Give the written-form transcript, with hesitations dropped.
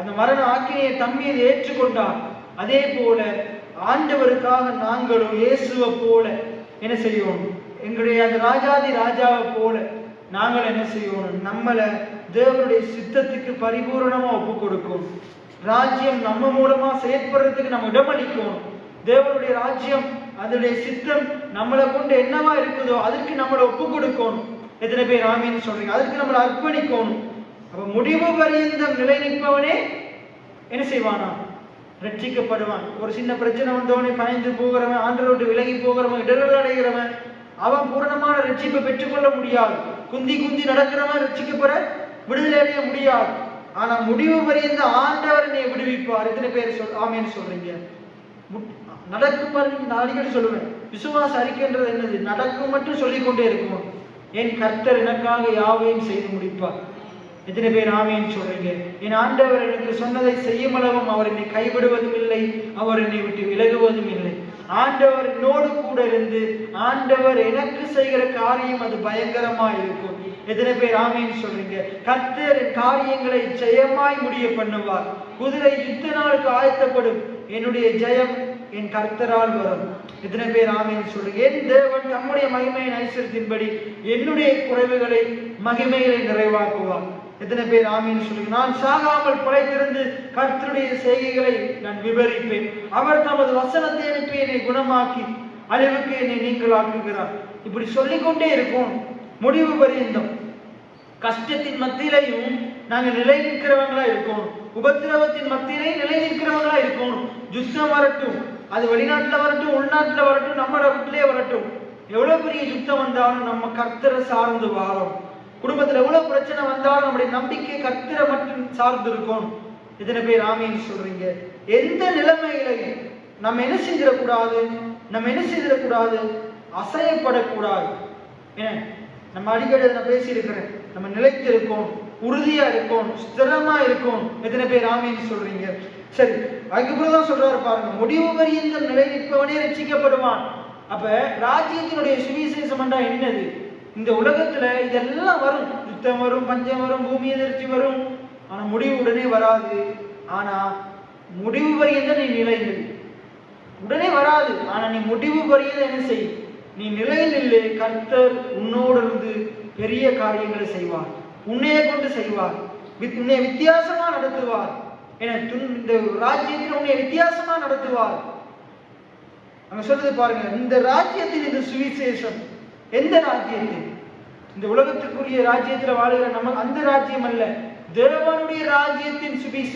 அந்த மரண ஆக்கினையை தம்மீது ஏற்றுக்கொண்டார். அதே போல ஆண்டவருக்காக நாங்களும் இயேசுவை போல என்ன செய்யணும்? எங்களுடைய அந்த ராஜாதி ராஜாவை போல நாங்கள் என்ன செய்யணும்? நம்மளை தேவனுடைய சித்தத்துக்கு பரிபூரணமா ஒப்பு கொடுக்கணும். ராஜ்யம் நம்ம மூலமா செயற்படுறதுக்கு நம்ம இடமளிக்கணும். தேவனுடைய ராஜ்யம் அதனுடைய சித்தம் நம்மளை கொண்டு என்னவா இருக்குதோ அதற்கு நம்மளை ஒப்பு கொடுக்கணும். எத்தனை பேர் ஆமீன்னு சொல்றீங்க? அதுக்கு நம்மளை அர்ப்பணிக்கணும். அப்ப முடிவு பரியந்தம் நிலை நிற்பவனே என்ன செய்வானா? ரட்சிக்கப்படுவான். ஒரு சின்ன பிரச்சனை வந்தவனே பயந்து போகிறவன், ஆண்டவரை விட்டு விலகி போகிறவன், இடர்கள் அடைகிறவன், அவன் பூரணமான ரட்சிப்பை பெற்றுக்கொள்ள முடியாது. குந்தி குந்தி நடக்கிறவன் ரட்சிக்கப்பட விடுதலை அடைய முடியாது. ஆனா முடிவு பரியந்த ஆண்டவர் என்னை விடுவிப்பார். எத்தனை பேர் ஆமீன்னு சொல்றீங்க? நடக்கும் பாருங்க. நான் அடிக்கடி சொல்லுவேன், விசுவாச அறிக்கைன்றது என்னது? நடக்கும் மட்டும் சொல்லிக்கொண்டே இருக்கும். என் கர்த்தர் எனக்காக யாவையும் செய்து முடிப்பார். எத்தனை பேர் ஆமீன்னு சொல்றீங்க? என் ஆண்டவர் எனக்கு சொன்னதை செய்யும் அளவும் அவர் என்னை கைவிடுவதும் இல்லை, அவர் என்னை விட்டு விலகுவதும் இல்லை. ஆண்டவர் என்னோடு கூட இருந்து ஆண்டவர் எனக்கு செய்கிற காரியம் அது பயங்கரமா இருக்கும். எத்தனை பேர் ஆமீன்னு சொல்றீங்க? கர்த்தர் காரியங்களை ஜெயமாய் முடிய பண்ணுவார். குதிரை யுத்த நாளுக்கு ஆயத்தப்படும். என்னுடைய ஜெயம் என் கர்த்தரால் வரும். எத்தனை பேர் ஆமீன்னு சொல்றீங்க? என் தேவன் நம்முடைய மகிமையின் ஐஸ்வர்யத்தின்படி என்னுடைய குறைவுகளை மகிமைகளை நிறைவாக்குவார். எத்தனை பேர் ஆமீன்னு சொல்லுங்க? நான் சாகாமல் படைத்திருந்து கர்த்தருடைய செய்கைகளை நான் விவரிப்பேன். அவர் தமது வசனத்தை அனுப்பி என்னை குணமாக்கி அழிவுக்கு என்னை நீங்களாக்குகிறார். இப்படி சொல்லிக்கொண்டே இருக்கும் முடிவு பரியந்தம். கஷ்டத்தின் மத்தியிலையும் நாங்கள் நிலை நிற்கிறவங்களா இருக்கணும். உபத்திரவத்தின் மத்தியிலையும் நிலை நிற்கிறவங்களா இருக்கணும். யுத்தம் வரட்டும், அது வெளிநாட்டுல வரட்டும், உள்நாட்டுல வரட்டும், நம்ம வீட்டிலே வரட்டும், எவ்வளவு பெரிய யுத்தம் வந்தாலும் நம்ம கர்த்தரை சார்ந்து வாரோம். குடும்பத்துல எவ்வளவு பிரச்சனை வந்தாலும் நம்முடைய நம்பிக்கை கர்த்தரை மட்டும் சார்ந்து இருக்கும். எத்தனை பேர் ஆமீன்னு சொல்றீங்க? எந்த நிலைமையிலையும் நம்ம என்ன செஞ்சிடக்கூடாது? அசையப்படக்கூடாது. ஏன்னா நம்ம அடிக்கடி நான் பேசியிருக்கிறேன், நம்ம நிலைத்திருக்கோம், உறுதியா இருக்கும், ஸ்திரமா இருக்கும். எத்தனை பேர் ஆமீன்னு சொல்றீங்க? சரி, அதுக்கப்புறம் சொல்றாரு பாருங்க, முடிவு பரியந்த நிலை நிற்பவனே ரட்சிக்கப்படுவான். அப்ப ராஜ்யத்தினுடைய சுவிசேஷம் என்னது? இந்த உலகத்துல இதெல்லாம் வரும், யுத்தம் வரும், பஞ்சம் வரும், பூமி எதிர்ச்சி வரும். ஆனா முடிவு உடனே வராது. ஆனா முடிவு பரியந்த நீ நிலையில் உடனே வராது. ஆனா நீ முடிவு பரியந்த என்ன செய்? நீ நிலையில் இல்லை. கர்த்தர் உன்னோடு இருந்து பெரிய காரியங்களை செய்வார். உன்னைய கொண்டு செய்வார். உன்னை வித்தியாசமா நடத்துவார். இந்த ராஜ்யத்தில் உன்னை வித்தியாசமா நடத்துவார். அங்க சொல்றது பாருங்க, இந்த ராஜ்யத்தின் இந்த சுவிசேஷம். எந்த ராஜ்யத்தில்? இந்த உலகத்துக்குரிய ராஜ்யத்தில் வாழுகிற நம்ம அந்த ராஜ்யம் அல்ல, தேவனுடைய ராஜ்யத்தின் சுவிசேஷம்.